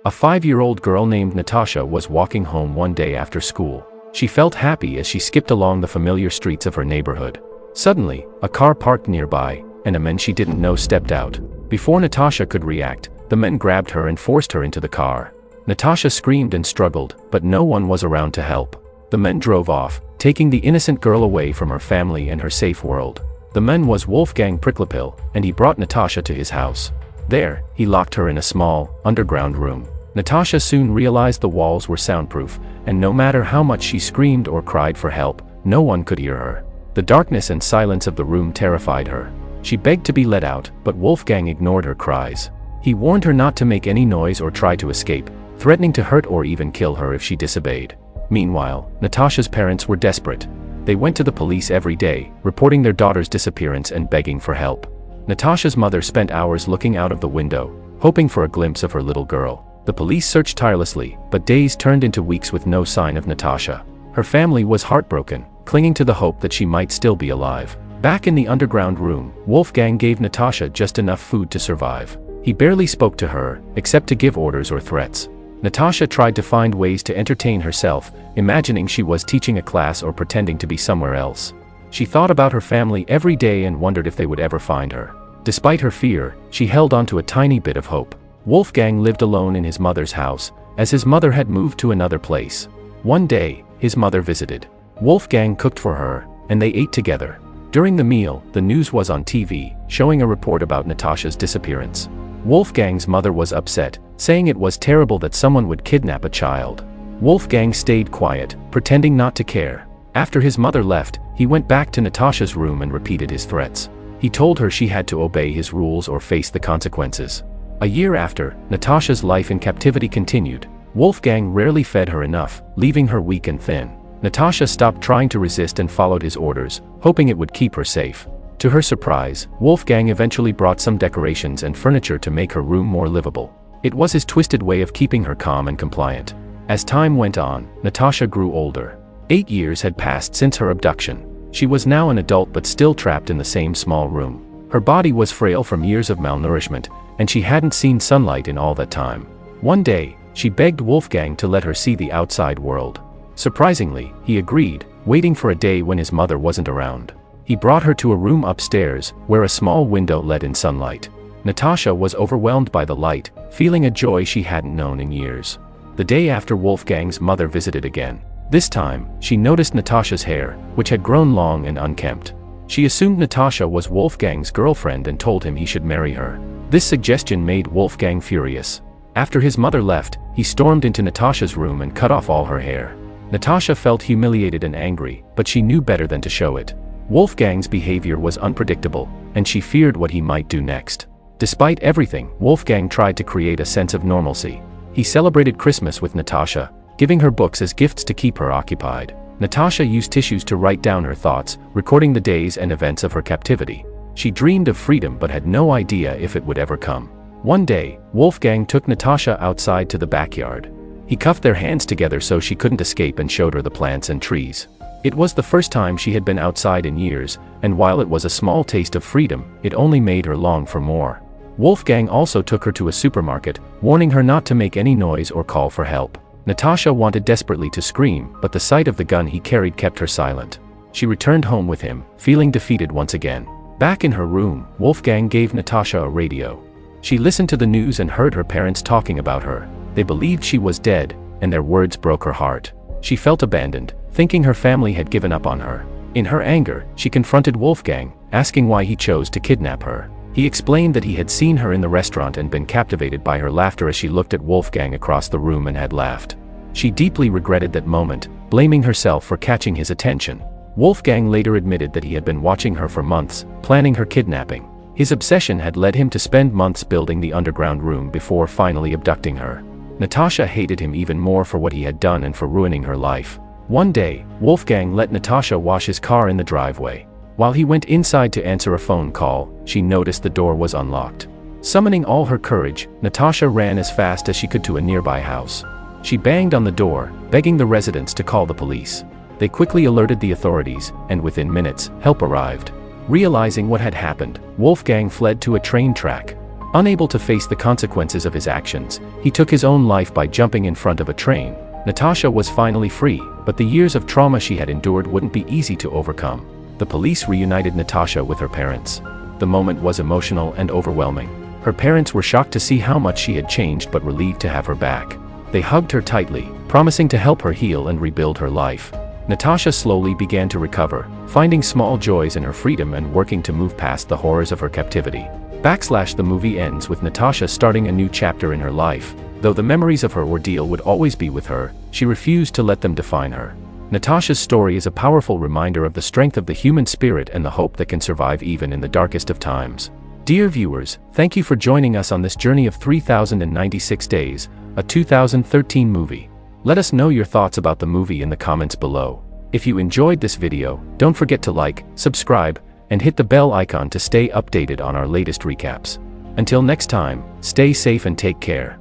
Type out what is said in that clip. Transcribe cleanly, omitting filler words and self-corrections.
A 5-year-old girl named Natascha was walking home one day after school. She felt happy as she skipped along the familiar streets of her neighborhood. Suddenly, a car parked nearby, and a man she didn't know stepped out. Before Natascha could react, the men grabbed her and forced her into the car. Natascha screamed and struggled, but no one was around to help. The men drove off, taking the innocent girl away from her family and her safe world. The man was Wolfgang Pricklepil, and he brought Natascha to his house. There, he locked her in a small, underground room. Natascha soon realized the walls were soundproof, and no matter how much she screamed or cried for help, no one could hear her. The darkness and silence of the room terrified her. She begged to be let out, but Wolfgang ignored her cries. He warned her not to make any noise or try to escape, threatening to hurt or even kill her if she disobeyed. Meanwhile, Natascha's parents were desperate. They went to the police every day, reporting their daughter's disappearance and begging for help. Natascha's mother spent hours looking out of the window, hoping for a glimpse of her little girl. The police searched tirelessly, but days turned into weeks with no sign of Natascha. Her family was heartbroken, clinging to the hope that she might still be alive. Back in the underground room, Wolfgang gave Natascha just enough food to survive. He barely spoke to her, except to give orders or threats. Natascha tried to find ways to entertain herself, imagining she was teaching a class or pretending to be somewhere else. She thought about her family every day and wondered if they would ever find her. Despite her fear, she held on to a tiny bit of hope. Wolfgang lived alone in his mother's house, as his mother had moved to another place. One day, his mother visited. Wolfgang cooked for her, and they ate together. During the meal, the news was on TV, showing a report about Natascha's disappearance. Wolfgang's mother was upset, saying it was terrible that someone would kidnap a child. Wolfgang stayed quiet, pretending not to care. After his mother left, he went back to Natascha's room and repeated his threats. He told her she had to obey his rules or face the consequences. A year after, Natascha's life in captivity continued. Wolfgang rarely fed her enough, leaving her weak and thin. Natascha stopped trying to resist and followed his orders, hoping it would keep her safe. To her surprise, Wolfgang eventually brought some decorations and furniture to make her room more livable. It was his twisted way of keeping her calm and compliant. As time went on, Natascha grew older. 8 years had passed since her abduction. She was now an adult but still trapped in the same small room. Her body was frail from years of malnourishment, and she hadn't seen sunlight in all that time. One day, she begged Wolfgang to let her see the outside world. Surprisingly, he agreed, waiting for a day when his mother wasn't around. He brought her to a room upstairs, where a small window let in sunlight. Natascha was overwhelmed by the light, feeling a joy she hadn't known in years. The day after Wolfgang's mother visited again. This time, she noticed Natascha's hair, which had grown long and unkempt. She assumed Natascha was Wolfgang's girlfriend and told him he should marry her. This suggestion made Wolfgang furious. After his mother left, he stormed into Natascha's room and cut off all her hair. Natascha felt humiliated and angry, but she knew better than to show it. Wolfgang's behavior was unpredictable, and she feared what he might do next. Despite everything, Wolfgang tried to create a sense of normalcy. He celebrated Christmas with Natascha, giving her books as gifts to keep her occupied. Natascha used tissues to write down her thoughts, recording the days and events of her captivity. She dreamed of freedom but had no idea if it would ever come. One day, Wolfgang took Natascha outside to the backyard. He cuffed their hands together so she couldn't escape and showed her the plants and trees. It was the first time she had been outside in years, and while it was a small taste of freedom, it only made her long for more. Wolfgang also took her to a supermarket, warning her not to make any noise or call for help. Natascha wanted desperately to scream, but the sight of the gun he carried kept her silent. She returned home with him, feeling defeated once again. Back in her room, Wolfgang gave Natascha a radio. She listened to the news and heard her parents talking about her. They believed she was dead, and their words broke her heart. She felt abandoned, thinking her family had given up on her. In her anger, she confronted Wolfgang, asking why he chose to kidnap her. He explained that he had seen her in the restaurant and been captivated by her laughter as she looked at Wolfgang across the room and had laughed. She deeply regretted that moment, blaming herself for catching his attention. Wolfgang later admitted that he had been watching her for months, planning her kidnapping. His obsession had led him to spend months building the underground room before finally abducting her. Natascha hated him even more for what he had done and for ruining her life. One day, Wolfgang let Natascha wash his car in the driveway. While he went inside to answer a phone call, she noticed the door was unlocked. Summoning all her courage, Natascha ran as fast as she could to a nearby house. She banged on the door, begging the residents to call the police. They quickly alerted the authorities, and within minutes, help arrived. Realizing what had happened, Wolfgang fled to a train track. Unable to face the consequences of his actions, he took his own life by jumping in front of a train. Natascha was finally free, but the years of trauma she had endured wouldn't be easy to overcome. The police reunited Natascha with her parents. The moment was emotional and overwhelming. Her parents were shocked to see how much she had changed but relieved to have her back. They hugged her tightly, promising to help her heal and rebuild her life. Natascha slowly began to recover, finding small joys in her freedom and working to move past the horrors of her captivity. The movie ends with Natascha starting a new chapter in her life. Though the memories of her ordeal would always be with her, she refused to let them define her. Natascha's story is a powerful reminder of the strength of the human spirit and the hope that can survive even in the darkest of times. Dear viewers, thank you for joining us on this journey of 3096 Days, a 2013 movie. Let us know your thoughts about the movie in the comments below. If you enjoyed this video, don't forget to like, subscribe, and hit the bell icon to stay updated on our latest recaps. Until next time, stay safe and take care.